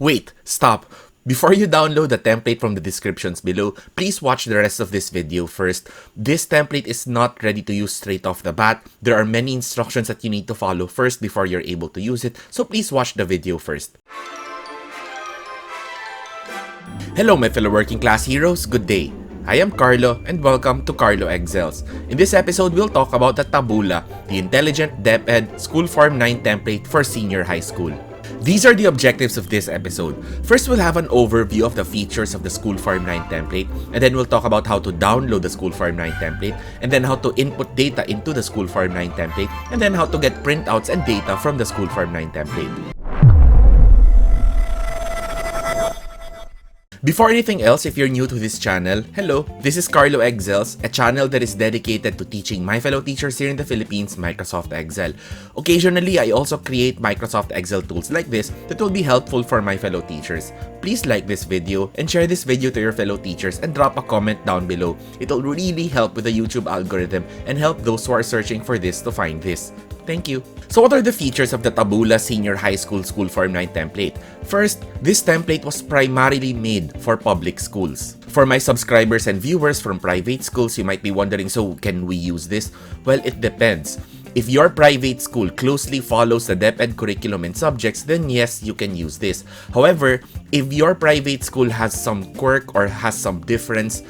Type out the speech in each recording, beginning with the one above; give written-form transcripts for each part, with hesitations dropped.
Wait, stop. Before you download the template from the descriptions below, please watch the rest of this video first. This template is not ready to use straight off the bat. There are many instructions that you need to follow first before you're able to use it, so please watch the video first. Hello my fellow working class heroes, good day. I am Carlo and welcome to Carlo Excels. In this episode, we'll talk about the Tabula, the Intelligent DepEd School Form 9 template for senior high school. These are the objectives of this episode. First, we'll have an overview of the features of the School Form 9 template, and then we'll talk about how to download the School Form 9 template, and then how to input data into the School Form 9 template, and then how to get printouts and data from the School Form 9 template. Before anything else, if you're new to this channel, hello, this is Carlo Excels, a channel that is dedicated to teaching my fellow teachers here in the Philippines Microsoft Excel. Occasionally, I also create Microsoft Excel tools like this that will be helpful for my fellow teachers. Please like this video and share this video to your fellow teachers and drop a comment down below. It'll really help with the YouTube algorithm and help those who are searching for this to find this. Thank you. So what are the features of the Tabula Senior High School School Form 9 template? First, this template was primarily made for public schools. For my subscribers and viewers from private schools, you might be wondering, so can we use this? Well, it depends. If your private school closely follows the DepEd curriculum and subjects, then yes, you can use this. However, if your private school has some quirk or has some difference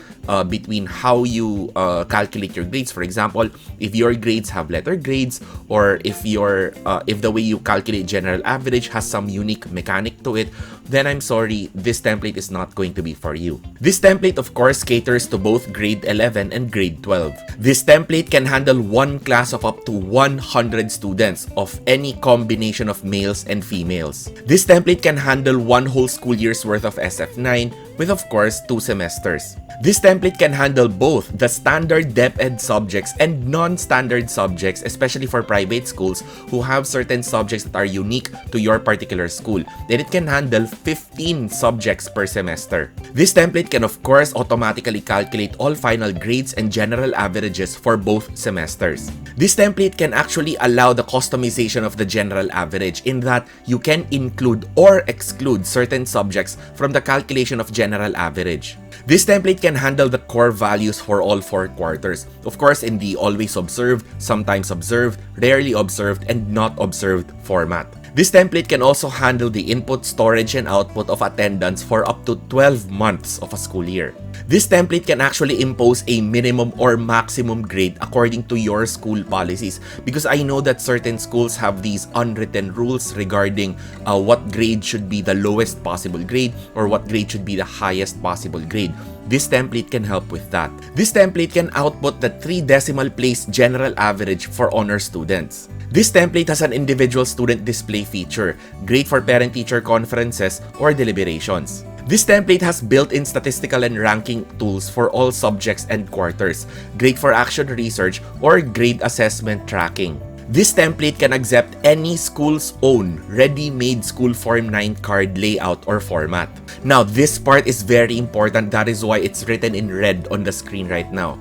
between how you calculate your grades, for example, if your grades have letter grades, or if the way you calculate general average has some unique mechanic to it, then I'm sorry, this template is not going to be for you. This template, of course, caters to both grade 11 and grade 12. This template can handle one class of up to 100 students of any combination of males and females. This template can handle one whole school year's worth of SF9 with, of course, 2 semesters. This template can handle both the standard DepEd subjects and non-standard subjects, especially for private schools who have certain subjects that are unique to your particular school. Then it can handle 15 subjects per semester. This template can, of course, automatically calculate all final grades and general averages for both semesters. This template can actually allow the customization of the general average in that you can include or exclude certain subjects from the calculation of general average. This template can handle the core values for all 4 quarters, of course in the always observed, sometimes observed, rarely observed, and not observed format. This template can also handle the input, storage, and output of attendance for up to 12 months of a school year. This template can actually impose a minimum or maximum grade according to your school policies, because I know that certain schools have these unwritten rules regarding what grade should be the lowest possible grade or what grade should be the highest possible grade. This template can help with that. This template can output the 3 decimal place general average for honor students. This template has an individual student display feature, great for parent-teacher conferences or deliberations. This template has built-in statistical and ranking tools for all subjects and quarters, great for action research or grade assessment tracking. This template can accept any school's own ready-made School Form 9 card layout or format. Now, this part is very important. That is why it's written in red on the screen right now.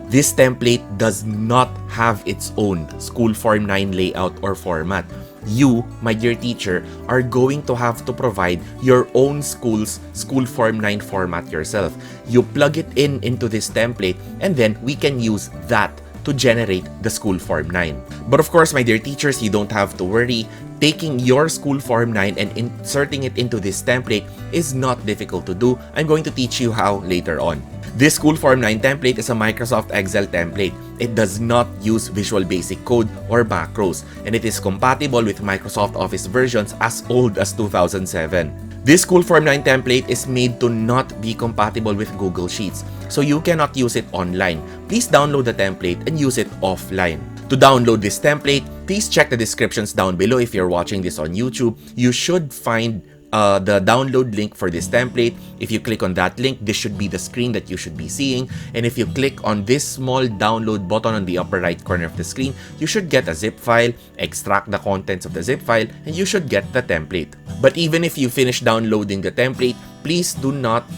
This template does not have its own School Form 9 layout or format. You, my dear teacher, are going to have to provide your own school's School Form 9 format yourself. You plug it into this template, and then we can use that to generate the School Form 9. But of course, my dear teachers, you don't have to worry. Taking your School Form 9 and inserting it into this template is not difficult to do. I'm going to teach you how later on. This School Form 9 template is a Microsoft Excel template. It does not use Visual Basic Code or macros, and it is compatible with Microsoft Office versions as old as 2007. This School Form 9 template is made to not be compatible with Google Sheets, so you cannot use it online. Please download the template and use it offline. To download this template, please check the descriptions down below. If you're watching this on YouTube, you should find the download link for this template. If you click on that link, this should be the screen that you should be seeing. And if you click on this small download button on the upper right corner of the screen, you should get a zip file, extract the contents of the zip file, and you should get the template. But even if you finish downloading the template, please do not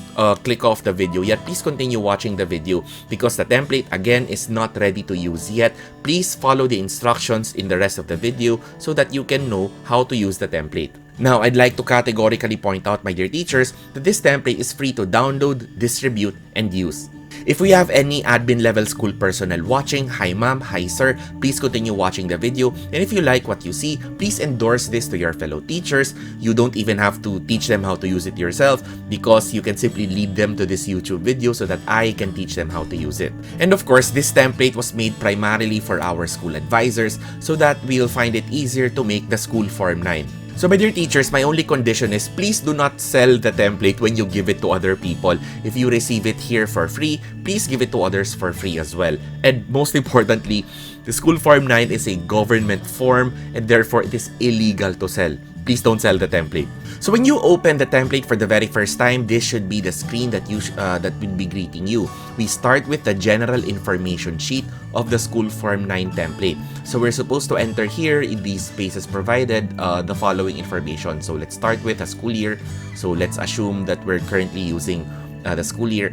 click off the video yet. Please continue watching the video because the template again is not ready to use yet. Please follow the instructions in the rest of the video so that you can know how to use the template. Now, I'd like to categorically point out, my dear teachers, that this template is free to download, distribute, and use. If we have any admin level school personnel watching, hi ma'am, hi sir, please continue watching the video, and if you like what you see, please endorse this to your fellow teachers. You don't even have to teach them how to use it yourself, because you can simply lead them to this YouTube video so that I can teach them how to use it. And of course, this template was made primarily for our school advisors so that we'll find it easier to make the school Form 9. So my dear teachers, my only condition is please do not sell the template when you give it to other people. If you receive it here for free, please give it to others for free as well. And most importantly, the School Form 9 is a government form and therefore it is illegal to sell. Please don't sell the template. So when you open the template for the very first time, this should be the screen that will be greeting you. We start with the general information sheet of the School Form 9 template. So we're supposed to enter here in these spaces provided the following information. So let's start with a school year. So let's assume that we're currently using the school year.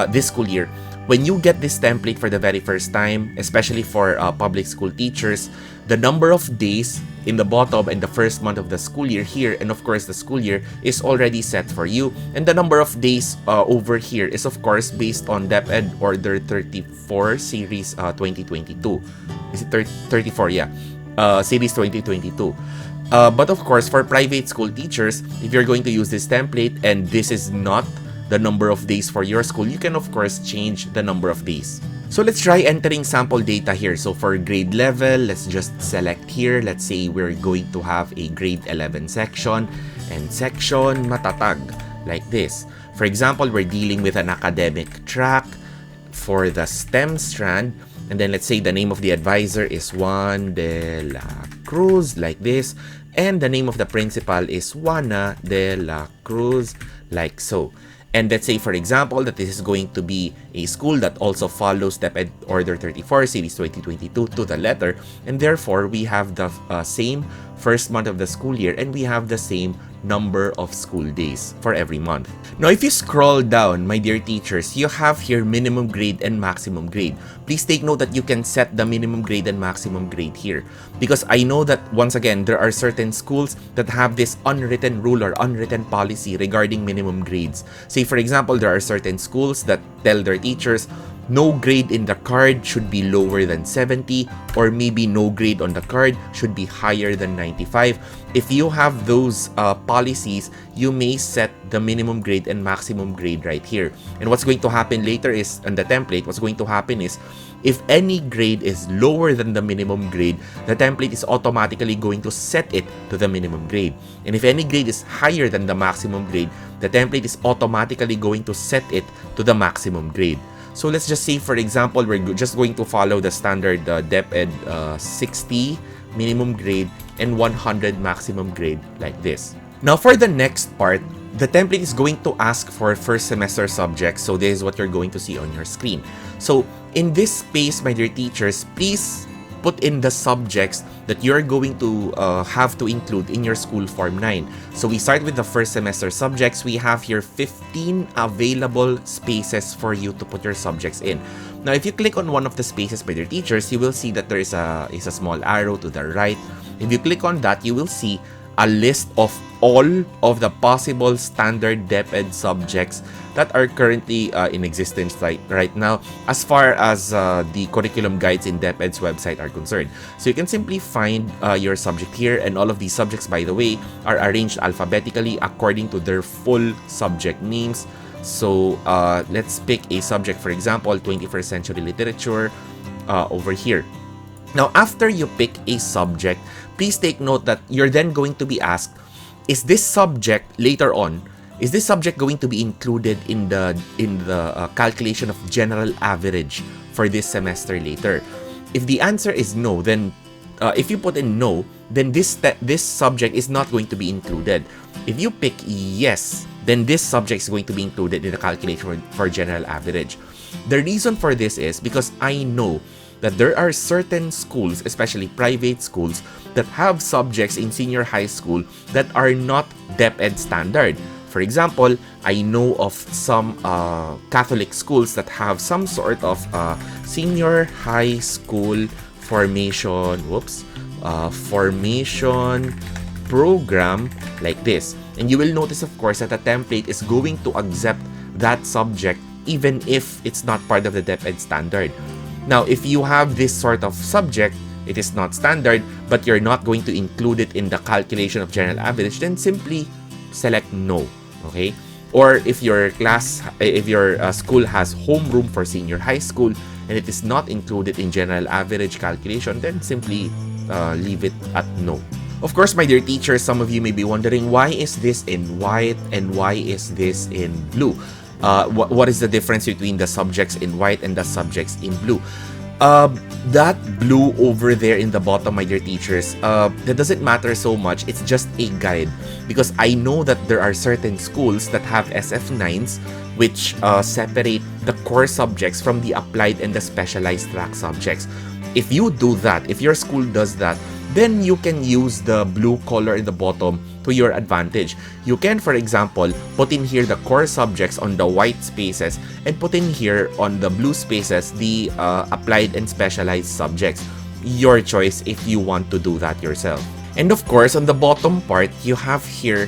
This school year, when you get this template for the very first time, especially for public school teachers, the number of days in the bottom and the first month of the school year here, and of course the school year, is already set for you. And the number of days over here is of course based on DepEd Order 34 Series 2022. Is it 34? Yeah. Series 2022. But of course, for private school teachers, if you're going to use this template and this is not the number of days for your school, you can of course change the number of days. So let's try entering sample data here. So for grade level, let's just select here. Let's say we're going to have a grade 11 section and section matatag like this. For example, we're dealing with an academic track for the STEM strand. And then let's say the name of the advisor is Juan de la Cruz like this. And the name of the principal is Juana de la Cruz like so. And let's say, for example, that this is going to be a school that also follows DepEd Order 34 Series 2022 to the letter. And therefore, we have the same first month of the school year and we have the same number of school days for every month. Now, if you scroll down, my dear teachers, you have here minimum grade and maximum grade. Please take note that you can set the minimum grade and maximum grade here. Because I know that, once again, there are certain schools that have this unwritten rule or unwritten policy regarding minimum grades. Say, for example, there are certain schools that tell their teachers, no grade in the card should be lower than 70, or maybe no grade on the card should be higher than 95. If you have those policies, you may set the minimum grade and maximum grade right here. And what's going to happen later is, on the template, what's going to happen is, if any grade is lower than the minimum grade, the template is automatically going to set it to the minimum grade. And if any grade is higher than the maximum grade, the template is automatically going to set it to the maximum grade. So let's just say, for example, we're just going to follow the standard DepEd 60 minimum grade and 100 maximum grade like this. Now for the next part, the template is going to ask for first semester subjects. So this is what you're going to see on your screen. So in this space, my dear teachers, please put in the subjects that you're going to have to include in your school Form 9. So we start with the first semester subjects. We have here 15 available spaces for you to put your subjects in. Now, if you click on one of the spaces, my dear teachers, you will see that there is a small arrow to the right. If you click on that, you will see a list of all of the possible standard DepEd subjects that are currently in existence right now as far as the curriculum guides in DepEd's website are concerned. So you can simply find your subject here, and all of these subjects, by the way, are arranged alphabetically according to their full subject names. So let's pick a subject, for example, 21st century literature over here. Now, after you pick a subject, please take note that you're then going to be asked, is this subject later on, is this subject going to be included in the calculation of general average for this semester later? If the answer is no, then if you put in no, then this subject is not going to be included. If you pick yes, then this subject is going to be included in the calculation for general average. The reason for this is because I know that there are certain schools, especially private schools, that have subjects in senior high school that are not DepEd standard. For example, I know of some Catholic schools that have some sort of senior high school formation program like this. And you will notice, of course, that the template is going to accept that subject even if it's not part of the DepEd standard. Now, if you have this sort of subject, it is not standard, but you're not going to include it in the calculation of general average, then simply select no, okay? Or if your school has homeroom for senior high school and it is not included in general average calculation, then simply leave it at no. Of course, my dear teachers, some of you may be wondering, why is this in white and why is this in blue? What is the difference between the subjects in white and the subjects in blue? That blue over there in the bottom, my dear teachers, that doesn't matter so much. It's just a guide, because I know that there are certain schools that have SF9s which separate the core subjects from the applied and the specialized track subjects. If you do that, if your school does that, then you can use the blue color in the bottom to your advantage. You can, for example, put in here the core subjects on the white spaces and put in here on the blue spaces the applied and specialized subjects. Your choice if you want to do that yourself. And of course, on the bottom part, you have here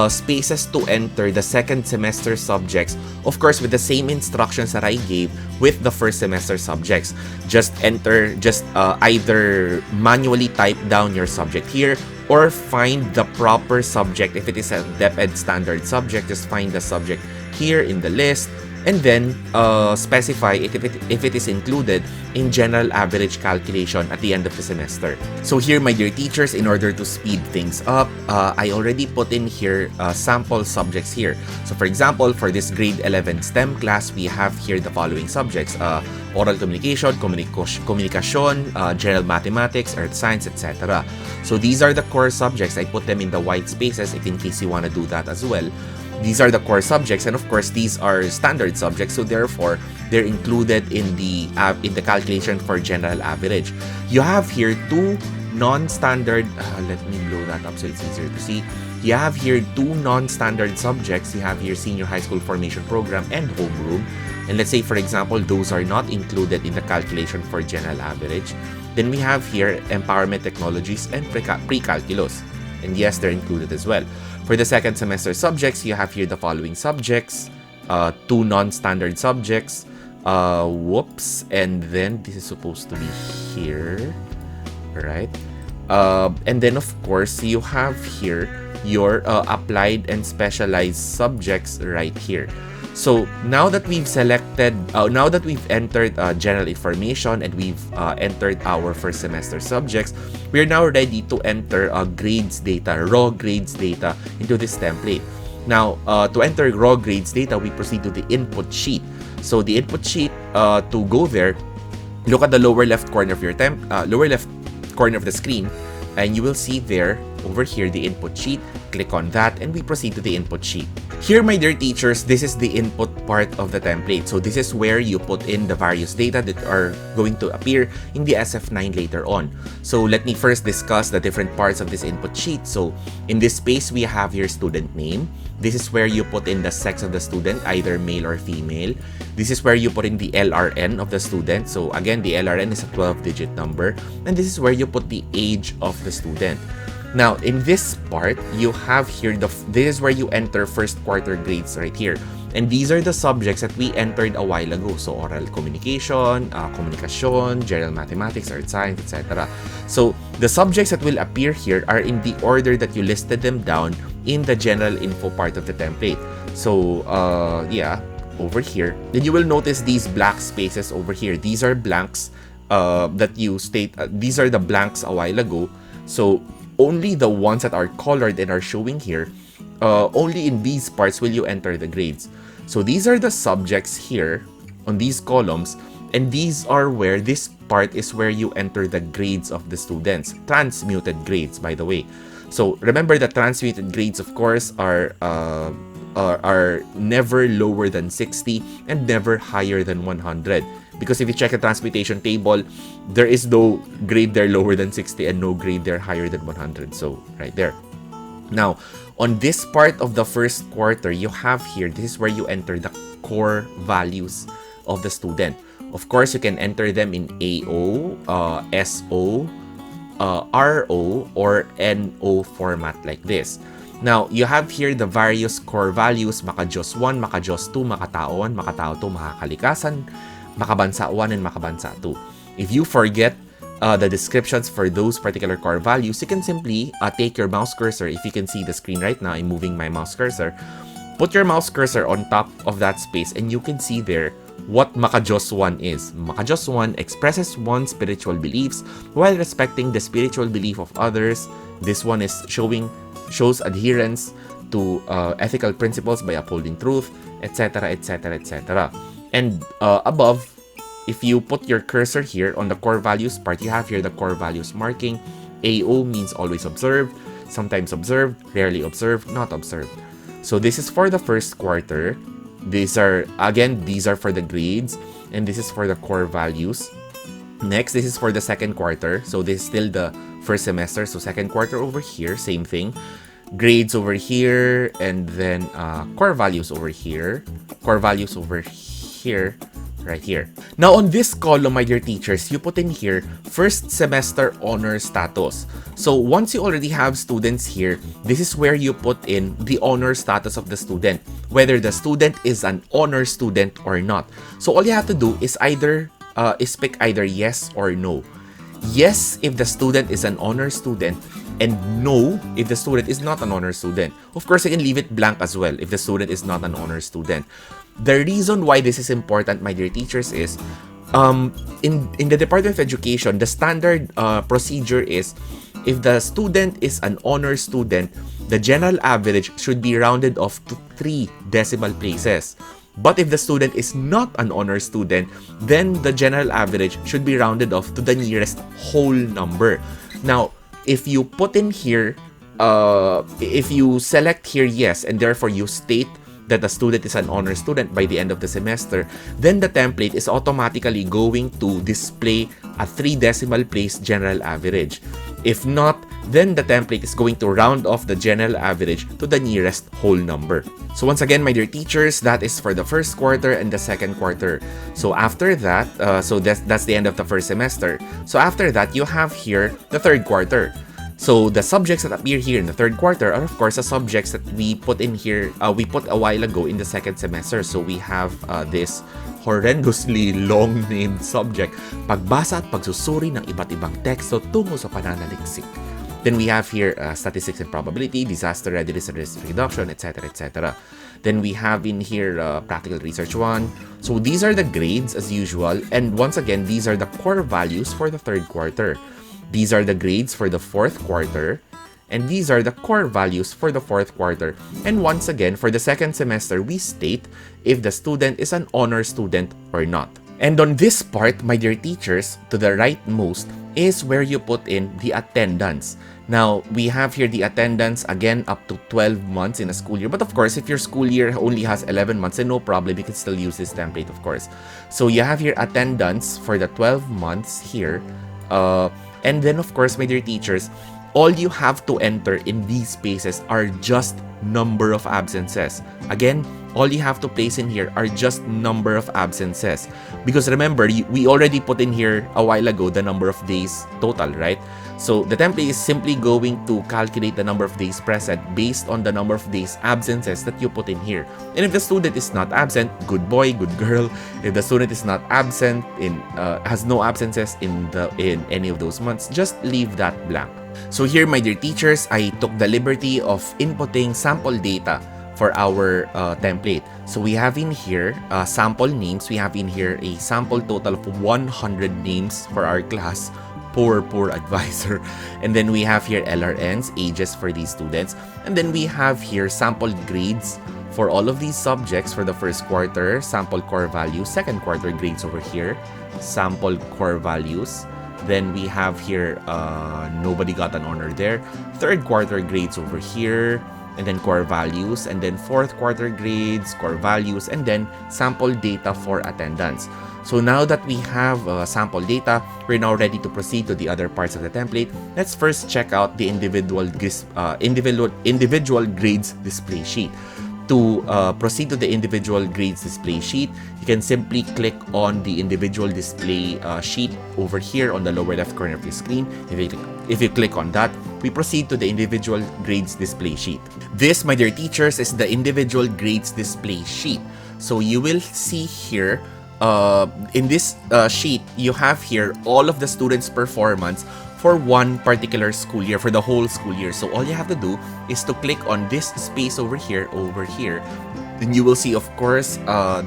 spaces to enter the second semester subjects, of course with the same instructions that I gave with the first semester subjects. Just either manually type down your subject here or find the proper subject. If it is a DepEd standard subject, just find the subject here in the list and then specify if it is included in general average calculation at the end of the semester. So here, my dear teachers, in order to speed things up, I already put in here sample subjects here. So for example, for this grade 11 STEM class, we have here the following subjects: oral communication, communication, general mathematics, earth science, etc. So these are the core subjects. I put them in the white spaces if in case you want to do that as well. These are the core subjects, and of course these are standard subjects, so therefore they're included in the calculation for general average. You have here two non-standard, let me blow that up so it's easier to see. You have here two non-standard subjects. You have here senior high school formation program and homeroom, and let's say for example those are not included in the calculation for general average. Then we have here empowerment technologies and pre-calculus, and yes, they're included as well. For the second semester subjects, you have here the following subjects, two non-standard subjects, and then this is supposed to be here, right? And then of course, you have here your applied and specialized subjects right here. So now that we've selected, now that we've entered general information and we've entered our first semester subjects, we're now ready to enter grades data, raw grades data into this template. Now, to enter raw grades data, we proceed to the input sheet. So the input sheet, to go there, look at the lower left corner of your lower left corner of the screen, and you will see there over here the input sheet. Click on that and we proceed to the input sheet. Here, my dear teachers, this is the input part of the template. So this is where you put in the various data that are going to appear in the SF9 later on. So let me first discuss the different parts of this input sheet. So in this space, we have your student name. This is where you put in the sex of the student, either male or female. This is where you put in the LRN of the student. So again, the LRN is a 12-digit number. And this is where you put the age of the student. Now, in this part, you have here, this is where you enter first quarter grades right here. And these are the subjects that we entered a while ago. So, oral communication, communication, general mathematics, earth science, etc. So, the subjects that will appear here are in the order that you listed them down in the general info part of the template. So, yeah, over here. Then you will notice these black spaces over here. These are blanks that you state. These are the blanks a while ago. So, only the ones that are colored and are showing here, only in these parts will you enter the grades. So these are the subjects here on these columns, and these are where this part is where you enter the grades of the students. Transmuted grades, by the way. So remember that transmuted grades, of course, are never lower than 60 and never higher than 100. Because if you check a transmutation table, there is no grade there lower than 60 and no grade there higher than 100. So, right there. Now, on this part of the first quarter, you have here, this is where you enter the core values of the student. Of course, you can enter them in AO, SO, RO or NO format like this. Now, you have here the various core values, maka-JOS 1, maka-JOS 2, makatao 1, makatao 2, makakalikasan, makabansa 1, and makabansa 2. If you forget the descriptions for those particular core values, you can simply take your mouse cursor. If you can see the screen right now, I'm moving my mouse cursor. Put your mouse cursor on top of that space and you can see there what maka-JOS 1 is. Maka-JOS 1 expresses one's spiritual beliefs while respecting the spiritual belief of others. This one is shows adherence to ethical principles by upholding truth, etc., etc., etc. And above, if you put your cursor here on the core values part, you have here the core values marking. AO means always observed, sometimes observed, rarely observed, not observed. So this is for the first quarter. These are for the grades, and this is for the core values. Next, this is for the second quarter. So this is still the first semester. So second quarter over here, same thing. Grades over here, and then core values over here. Core values over here, right here. Now, on this column, my dear teachers, you put in here first semester honor status. So once you already have students here, this is where you put in the honor status of the student, whether the student is an honor student or not. So all you have to do is pick either yes or no. Yes if the student is an honor student, and no if the student is not an honor student. Of course, you can leave it blank as well if the student is not an honor student. The reason why this is important, my dear teachers, is in the Department of Education, the standard procedure is if the student is an honor student, the general average should be rounded off to 3 decimal places. But if the student is not an honor student, then the general average should be rounded off to the nearest whole number. Now, if you put in here, if you select here yes, and therefore you state that the student is an honor student by the end of the semester, then the template is automatically going to display a 3 decimal place general average. If not, then the template is going to round off the general average to the nearest whole number. So once again, my dear teachers, that is for the first quarter and the second quarter. So after that, that's the end of the first semester. So after that, you have here the third quarter. So the subjects that appear here in the third quarter are of course the subjects that we put in here, we put a while ago in the second semester. So we have this horrendously long named subject, pagbasa at pagsusuri ng iba't ibang teksto tungo sa pananaliksik. Then we have here statistics and probability, disaster readiness and risk reduction, etc., etc. Then we have in here practical research 1. So these are the grades as usual, and once again, these are the core values for the third quarter. These are the grades for the fourth quarter, and these are the core values for the fourth quarter. And once again, for the second semester, we state if the student is an honor student or not. And on this part, my dear teachers, to the rightmost is where you put in the attendance. Now, we have here the attendance, again, up to 12 months in a school year. But of course, if your school year only has 11 months, then no problem, you can still use this template, of course. So you have here attendance for the 12 months here. And then, of course, my dear teachers, all you have to enter in these spaces are just number of absences. Again, all you have to place in here are just number of absences. Because remember, we already put in here a while ago the number of days total, right? So the template is simply going to calculate the number of days present based on the number of days absences that you put in here. And if the student is not absent, good boy, good girl. If the student is not absent, has no absences in any of those months, just leave that blank. So here, my dear teachers, I took the liberty of inputting sample data for our template. So we have in here sample names. We have in here a sample total of 100 names for our class. Poor advisor. And then we have here LRNs, ages for these students. And then we have here sample grades for all of these subjects for the first quarter, sample core values, second quarter grades over here, sample core values. Then we have here, nobody got an honor there. Third quarter grades over here, and then core values, and then fourth quarter grades, core values, and then sample data for attendance. So now that we have sample data, we're now ready to proceed to the other parts of the template. Let's first check out the individual grades display sheet. To proceed to the individual grades display sheet, you can simply click on the individual display sheet over here on the lower left corner of the screen. If you click on that, we proceed to the individual grades display sheet. This, my dear teachers, is the individual grades display sheet. So you will see here, in this sheet, you have here all of the students' performance for one particular school year, for the whole school year. So all you have to do is to click on this space over here, then you will see, of course,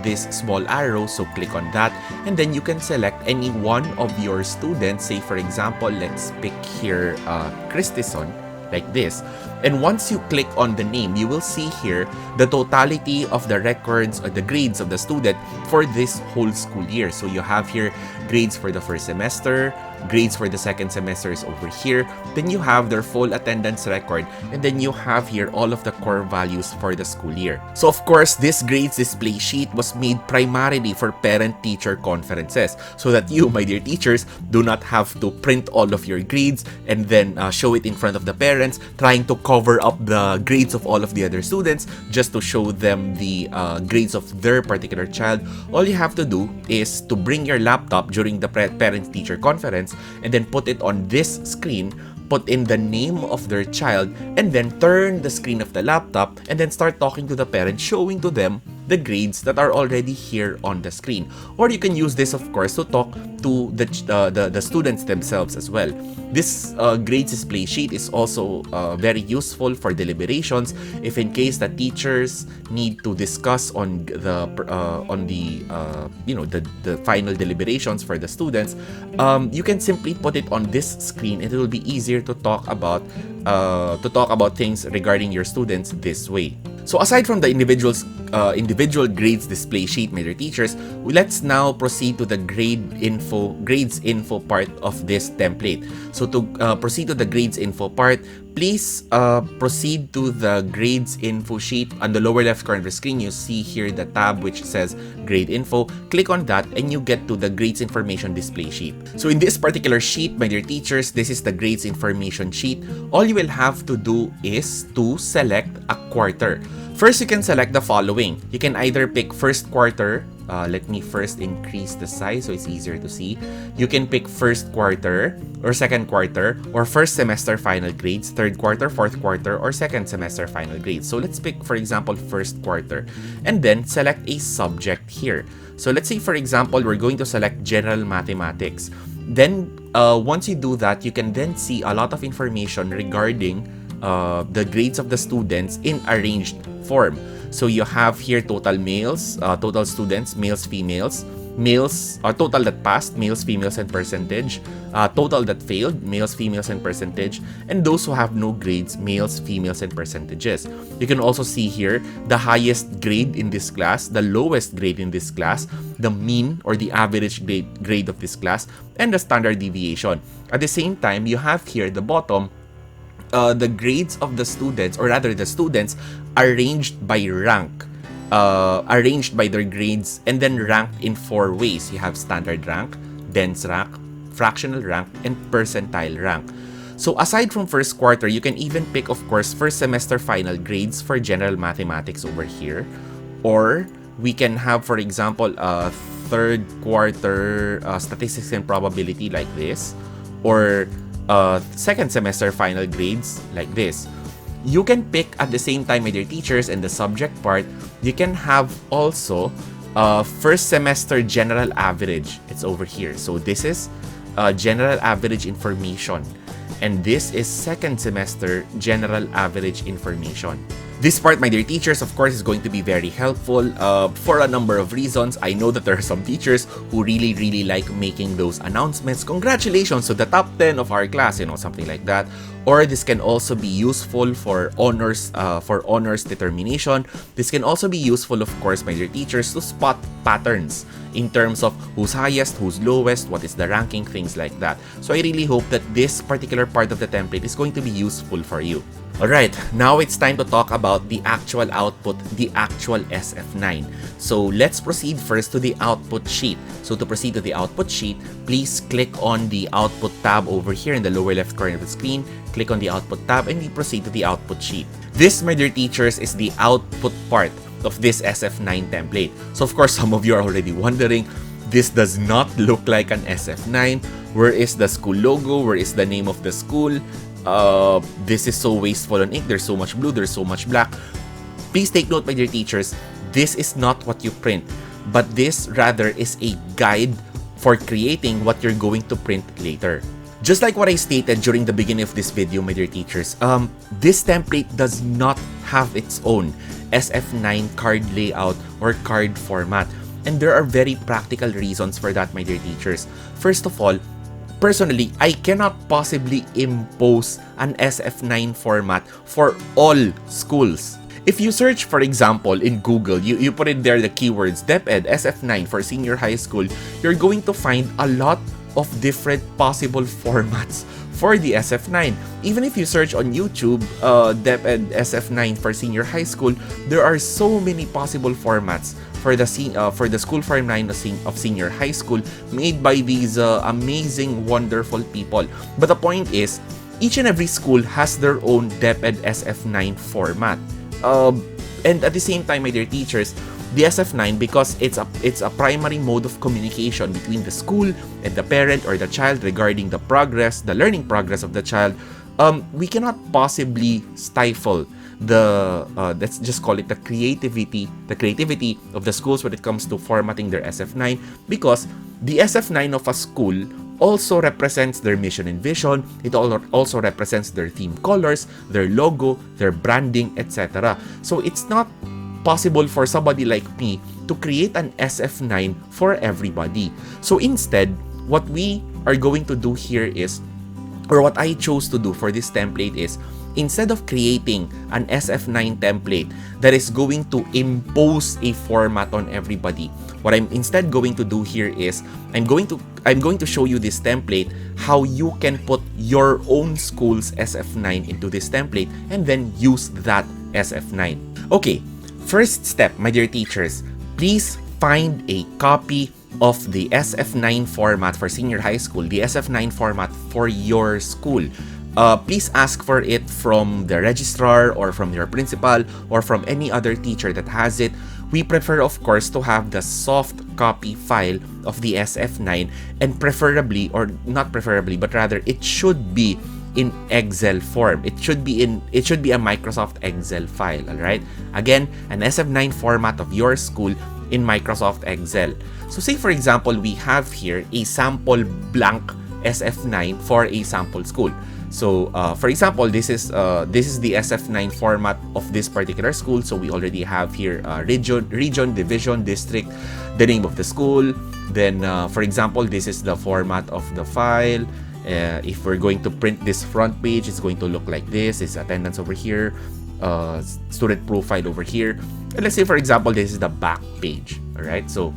this small arrow. So click on that, and then you can select any one of your students. Say, for example, let's pick here Christison, like this. And once you click on the name, you will see here the totality of the records or the grades of the student for this whole school year. So you have here grades for the first semester, grades for the second semester is over here. Then you have their full attendance record, and then you have here all of the core values for the school year. So of course, this grades display sheet was made primarily for parent-teacher conferences, so that you, my dear teachers, do not have to print all of your grades and then show it in front of the parents, trying to cover up the grades of all of the other students just to show them the grades of their particular child. All you have to do is to bring your laptop during the parent-teacher conference and then put it on this screen, put in the name of their child, and then turn the screen of the laptop and then start talking to the parents, showing to them the grades that are already here on the screen. Or you can use this, of course, to talk to the students themselves as well. This grades display sheet is also very useful for deliberations. If in case the teachers need to discuss on the final deliberations for the students, you can simply put it on this screen, and it will be easier to talk about things regarding your students this way. So aside from the individual grades display sheet, my dear teachers, let's now proceed to the grades info part of this template. So to proceed to the grades info part, please proceed to the grades info sheet. On the lower left corner of the screen, you see here the tab which says grade info. Click on that and you get to the grades information display sheet. So in this particular sheet, my dear teachers, this is the grades information sheet. All you will have to do is to select a quarter. First, you can select the following. You can either pick first quarter. Let me first increase the size so it's easier to see. You can pick first quarter or second quarter, or first semester final grades, third quarter, fourth quarter, or second semester final grades. So let's pick, for example, first quarter, and then select a subject here. So let's say, for example, we're going to select general mathematics. Then once you do that, you can then see a lot of information regarding the grades of the students in arranged form. So you have here total males, total students, males, females, total that passed, males, females, and percentage, total that failed, males, females, and percentage, and those who have no grades, males, females, and percentages. You can also see here the highest grade in this class, the lowest grade in this class, the mean or the average grade of this class, and the standard deviation. At the same time, you have here the bottom, the grades of the students, or rather the students arranged by rank, arranged by their grades, and then ranked in 4 ways. You have standard rank, dense rank, fractional rank, and percentile rank. So aside from first quarter, you can even pick, of course, first semester final grades for general mathematics over here. Or we can have, for example, third quarter statistics and probability like this, or second semester final grades like this. You can pick at the same time, my dear teachers, in the subject part, you can have also first semester general average. It's over here. So this is general average information, and this is second semester general average information. This part, my dear teachers, of course, is going to be very helpful for a number of reasons. I know that there are some teachers who really like making those announcements. Congratulations to the top 10 of our class, something like that. Or this can also be useful for honors determination. This can also be useful, of course, my dear teachers, to spot patterns in terms of who's highest, who's lowest, what is the ranking, things like that. So I really hope that this particular part of the template is going to be useful for you. Alright, now it's time to talk about the actual output, the actual SF9. So let's proceed first to the output sheet. So to proceed to the output sheet, please click on the output tab over here in the lower left corner of the screen. Click on the output tab and we proceed to the output sheet. This, my dear teachers, is the output part of this SF9 template. So of course, some of you are already wondering, this does not look like an SF9. Where is the school logo? Where is the name of the school? This is so wasteful on ink. There's so much blue, there's so much black. Please take note, my dear teachers, this is not what you print, but this rather is a guide for creating what you're going to print later. Just like what I stated during the beginning of this video, my dear teachers, this template does not have its own SF9 card layout or card format. And there are very practical reasons for that, my dear teachers. First of all, personally, I cannot possibly impose an SF9 format for all schools. If you search, for example, in Google, you put in there the keywords DEPED SF9 for senior high school, you're going to find a lot of different possible formats for the SF9. Even if you search on YouTube, DEPED SF9 for senior high school, there are so many possible formats for the school form 9 of senior high school made by these amazing, wonderful people. But the point is, each and every school has their own DEPED SF9 format. And at the same time, my dear teachers, the SF9, because it's a primary mode of communication between the school and the parent or the child regarding the progress, the learning progress of the child, we cannot possibly stifle the let's just call it the creativity of the schools when it comes to formatting their SF9, because the SF9 of a school also represents their mission and vision. It also represents their theme colors, their logo, their branding, etc. So it's not possible for somebody like me to create an SF9 for everybody. So instead, what we are going to do here is, or what I chose to do for this template is, instead of creating an SF9 template that is going to impose a format on everybody, what I'm instead going to do here is, I'm going to show you this template, how you can put your own school's SF9 into this template and then use that SF9. Okay, first step, my dear teachers, please find a copy of the SF9 format for senior high school, the SF9 format for your school. Please ask for it from the registrar or from your principal or from any other teacher that has it. We prefer, of course, to have the soft copy file of the SF9, and preferably, or not preferably, but rather it should be in Excel form. It should be a Microsoft Excel file, all right? Again, an SF9 format of your school in Microsoft Excel. So say for example, we have here a sample blank SF9 for a sample school. So for example, this is the SF9 format of this particular school. So we already have here region, division, district, the name of the school. Then for example, this is the format of the file. If we're going to print this front page, it's going to look like this. It's attendance over here, student profile over here. And let's say for example, this is the back page. All right, so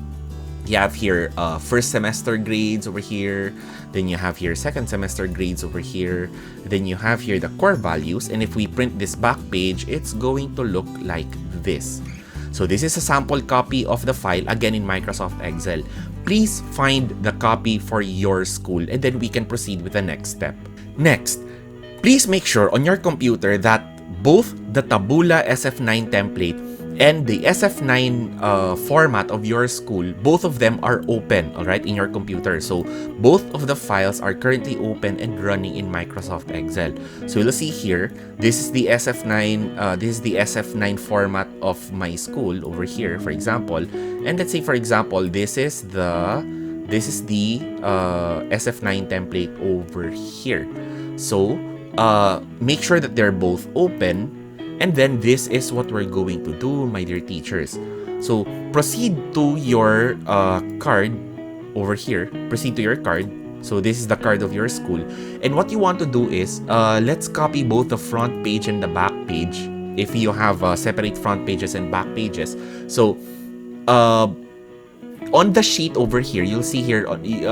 you have here first semester grades over here, then you have here second semester grades over here, then you have here the core values, and if we print this back page, it's going to look like this. So this is a sample copy of the file, again in Microsoft Excel. Please find the copy for your school and then we can proceed with the next step. Next, please make sure on your computer that both the Tabula SF9 template and the SF9 format of your school, both of them are open, all right, in your computer. So both of the files are currently open and running in Microsoft Excel. So you'll see here, this is the SF9 format of my school over here, for example. And let's say, for example, this is the SF9 template over here. So make sure that they're both open. And then this is what we're going to do, my dear teachers. So proceed to your card over here. Proceed to your card. So this is the card of your school. And what you want to do is, let's copy both the front page and the back page if you have separate front pages and back pages. So on the sheet over here, you'll see here,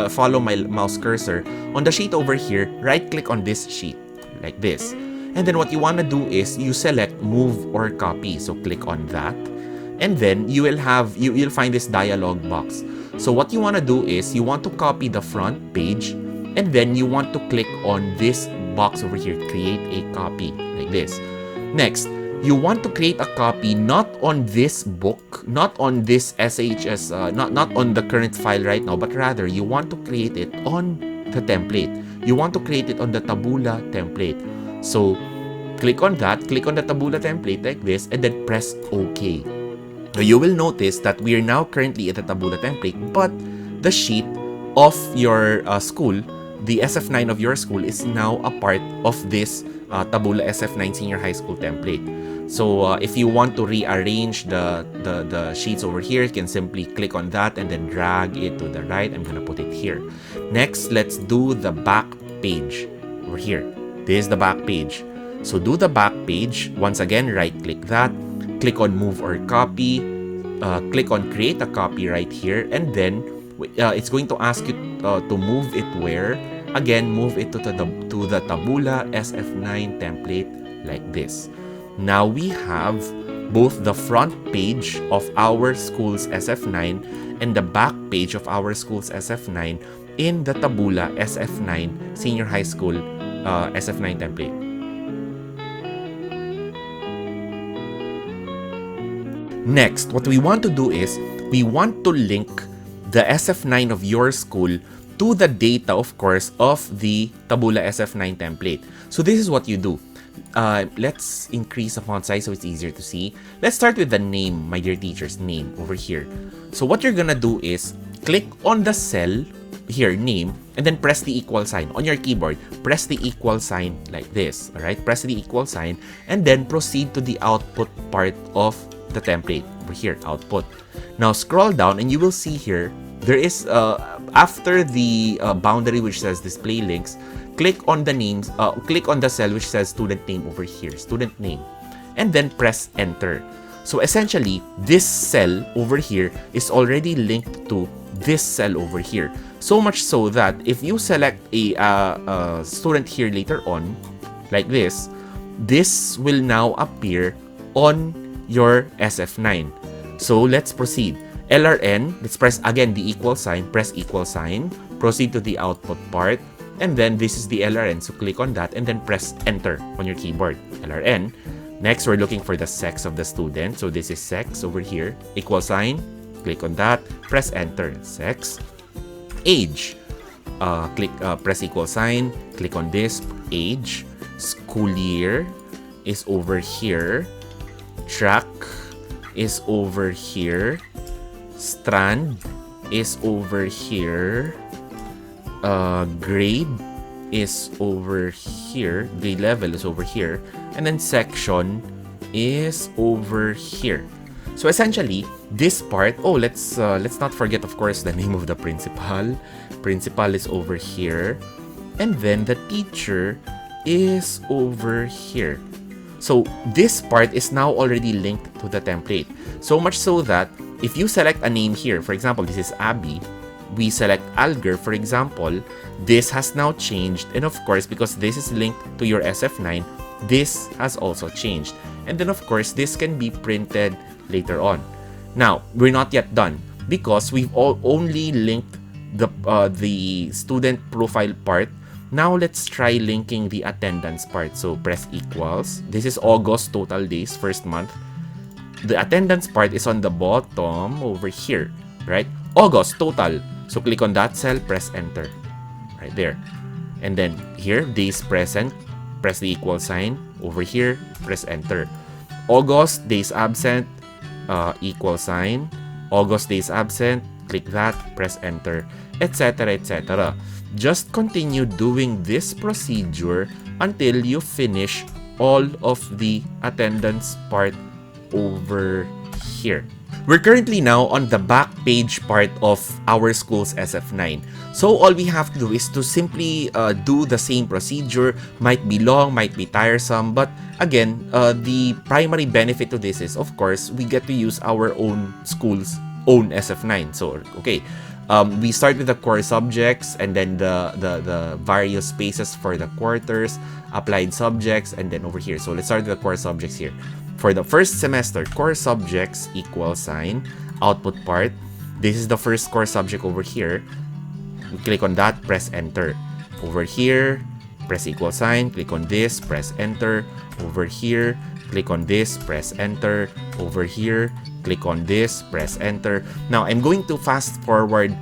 follow my mouse cursor. On the sheet over here, right click on this sheet like this. And then what you want to do is you select move or copy. So click on that. And then you will have, you'll find this dialog box. So what you want to do is you want to copy the front page, and then you want to click on this box over here, create a copy, like this. Next, you want to create a copy not on this book, not on this SHS, not on the current file right now, but rather you want to create it on the template. You want to create it on the tabula template. So click on that, click on the tabula template like this, and then press OK. Now you will notice that we are now currently at the tabula template, but the sheet of your school, the SF9 of your school, is now a part of this tabula SF9 senior high school template. So if you want to rearrange the sheets over here, you can simply click on that and then drag it to the right. I'm gonna put it here. Next, let's do the back page over here. This is the back page. So do the back page. Once again, right click that, click on move or copy, click on create a copy right here, and then it's going to ask you to move it where. Again, move it to the tabula SF9 template like this. Now we have both the front page of our school's SF9 and the back page of our school's SF9 in the tabula SF9 senior high school SF9 template. Next, what we want to do is we want to link the SF9 of your school to the data, of course, of the tabula SF9 template. So this is what you do. Let's increase the font size so it's easier to see. Let's start with the name, my dear teacher's name over here. So what you're gonna do is click on the cell here, name, and then press the equal sign on your keyboard. Press the equal sign like this. All right, press the equal sign, and then proceed to the output part of the template over here, output. Now scroll down, and you will see here there is after the boundary which says display links, click on the names, click on the cell which says student name over here, student name, and then press enter. So essentially, this cell over here is already linked to this cell over here. So much so that if you select a student here later on, like this will now appear on your SF9. So let's proceed. LRN, let's press again the equal sign, press equal sign, proceed to the output part, and then this is the LRN, so click on that and then press enter on your keyboard, LRN. Next, we're looking for the sex of the student, so this is sex over here, equal sign, click on that, press enter, sex. Age, press equal sign, click on this, age. School year is over here, track is over here, strand is over here, grade is over here, grade level is over here, and then section is over here. So essentially, this part, let's not forget, of course, the name of the principal. Principal is over here, and then the teacher is over here. So this part is now already linked to the template. So much so that if you select a name here, for example, this is Abby, we select Alger, for example, this has now changed. And of course, because this is linked to your SF9, this has also changed. And then of course, this can be printed later on. Now, we're not yet done because we've only linked the student profile part. Now let's try linking the attendance part. So press equals. This is August total days, first month. The attendance part is on the bottom over here, right? August total. So click on that cell, press enter, right there. And then here, days present, press the equal sign. Over here, press enter. August, days absent, equal sign. August, days absent, click that, press enter, etc., etc. Just continue doing this procedure until you finish all of the attendance part over here. We're currently now on the back page part of our school's SF9. So all we have to do is to simply do the same procedure. Might be long, might be tiresome, but again, the primary benefit to this is, of course, we get to use our own school's own SF9. So, okay. We start with the core subjects, and then the various spaces for the quarters, applied subjects, and then over here. So let's start with the core subjects here. For the first semester, core subjects equal sign, output part. This is the first core subject over here. We click on that, press enter. Over here, press equal sign, click on this, press enter. Over here, click on this, press enter. Over here, click on this, press enter. Now, I'm going to fast forward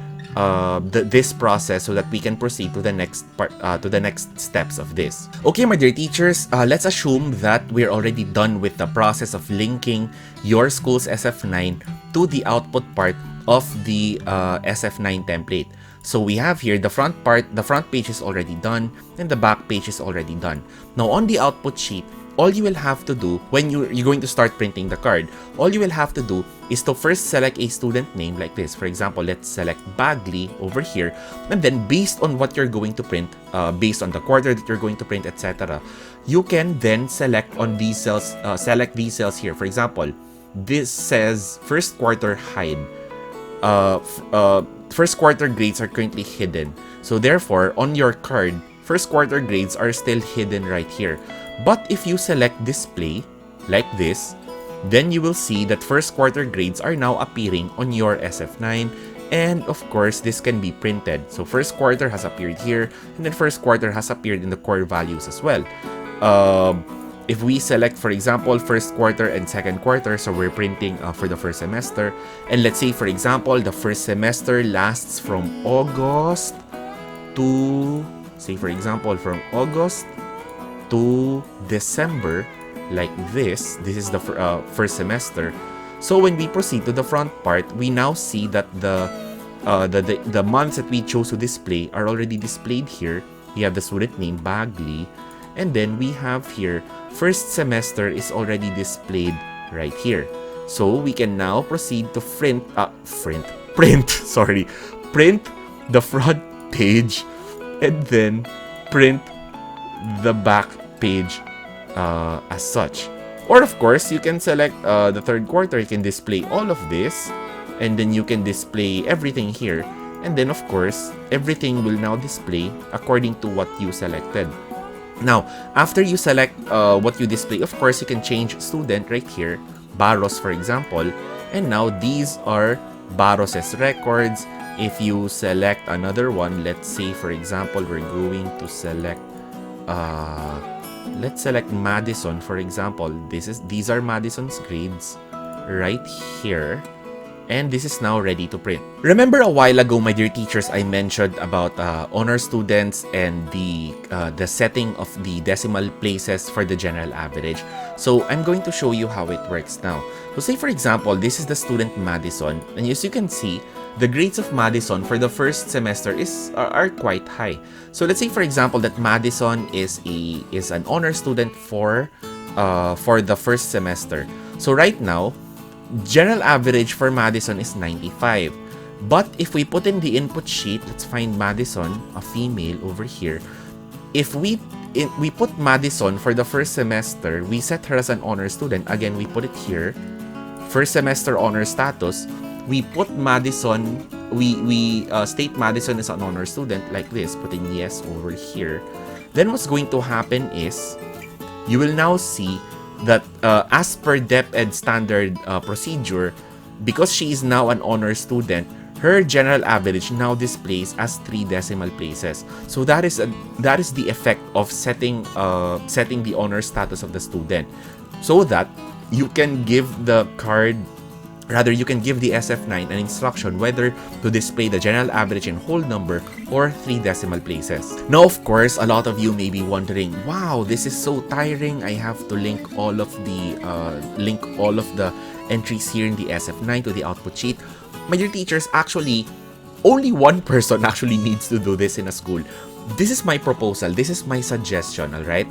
this process so that we can proceed to the next part, to the next steps of this. Okay, my dear teachers, let's assume that we're already done with the process of linking your school's SF9 to the output part of the SF9 template. So we have here the front part, the front page is already done, and the back page is already done. Now on the output sheet, all you will have to do when you're going to start printing the card, all you will have to do is to first select a student name like this. For example, let's select Bagley over here, and then based on what you're going to print, based on the quarter that you're going to print, etc., you can then select on these cells, select these cells here. For example, this says first quarter hide. First quarter grades are currently hidden. So therefore, on your card, first quarter grades are still hidden right here. But if you select display like this, then you will see that first quarter grades are now appearing on your SF9. And of course, this can be printed. So first quarter has appeared here, and then first quarter has appeared in the core values as well. If we select, for example, first quarter and second quarter, so we're printing for the first semester, and let's say, for example, the first semester lasts from August to, say, for example, from August to December, like this. This is the first semester. So when we proceed to the front part, we now see that the months that we chose to display are already displayed here. We have the student name, Bagley, and then we have here first semester is already displayed right here. So we can now proceed to print the front page and then print the back page as such. Or of course, you can select the third quarter. You can display all of this, and then you can display everything here. And then of course, everything will now display according to what you selected. Now, after you select what you display, of course, you can change student right here, Barros, for example. And now these are Barros's records. If you select another one, let's say, for example, we're going to select, let's select Madison, for example. These are Madison's grades right here. And this is now ready to print. Remember a while ago, my dear teachers, I mentioned about honor students and the setting of the decimal places for the general average. So I'm going to show you how it works now. So say, for example, this is the student Madison, and as you can see, the grades of Madison for the first semester are quite high. So let's say, for example, that Madison is an honor student for the first semester. So right now, general average for Madison is 95. But if we put in the input sheet, let's find Madison, a female over here. If we put Madison for the first semester, we set her as an honor student. Again, we put it here. First semester honor status. We put Madison, we state Madison is an honor student like this, putting yes over here. Then what's going to happen is, you will now see that as per DEPED standard procedure, because she is now an honor student, her general average now displays as 3 decimal places. So that is the effect of setting the honor status of the student, so that you can give the card, rather you can give the SF9 an instruction whether to display the general average in whole number or 3 decimal places. Now, of course, a lot of you may be wondering, wow, this is so tiring. I have to link all of the entries here in the SF9 to the output sheet. My dear teachers, actually, only one person actually needs to do this in a school. This is my proposal. This is my suggestion, all right?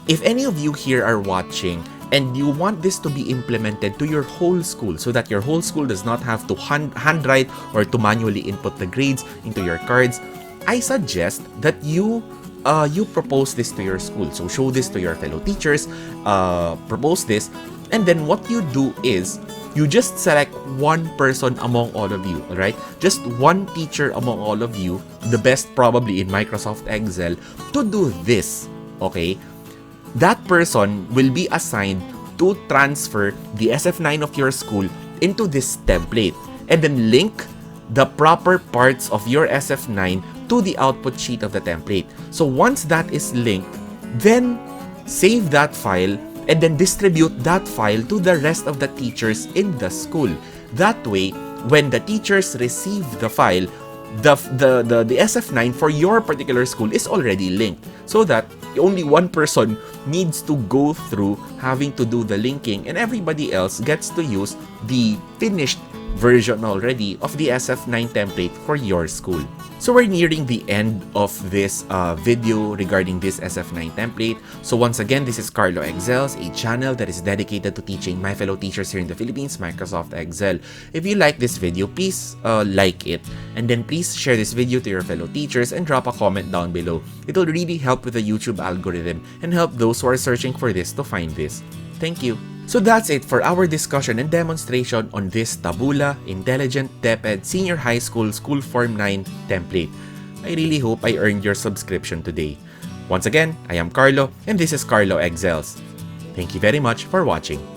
If any of you here are watching and you want this to be implemented to your whole school, so that your whole school does not have to handwrite or to manually input the grades into your cards, I suggest that you propose this to your school. So show this to your fellow teachers, propose this, and then what you do is, you just select one person among all of you, alright? Just one teacher among all of you, the best probably in Microsoft Excel, to do this, okay? That person will be assigned to transfer the SF9 of your school into this template and then link the proper parts of your SF9 to the output sheet of the template. So once that is linked, then save that file and then distribute that file to the rest of the teachers in the school. That way, when the teachers receive the file, the SF9 for your particular school is already linked, so that only one person needs to go through having to do the linking and everybody else gets to use the finished version already of the SF9 template for your school. So we're nearing the end of this video regarding this SF9 template. So once again, this is Carlo Excels, a channel that is dedicated to teaching my fellow teachers here in the Philippines Microsoft Excel. If you like this video, please like it, and then please share this video to your fellow teachers and drop a comment down below. It'll really help with the YouTube algorithm and help those who are searching for this to find this. Thank you. So that's it for our discussion and demonstration on this Tabula Intelligent DepEd Senior High School School Form 9 template. I really hope I earned your subscription today. Once again, I am Carlo and this is Carlo Excels. Thank you very much for watching.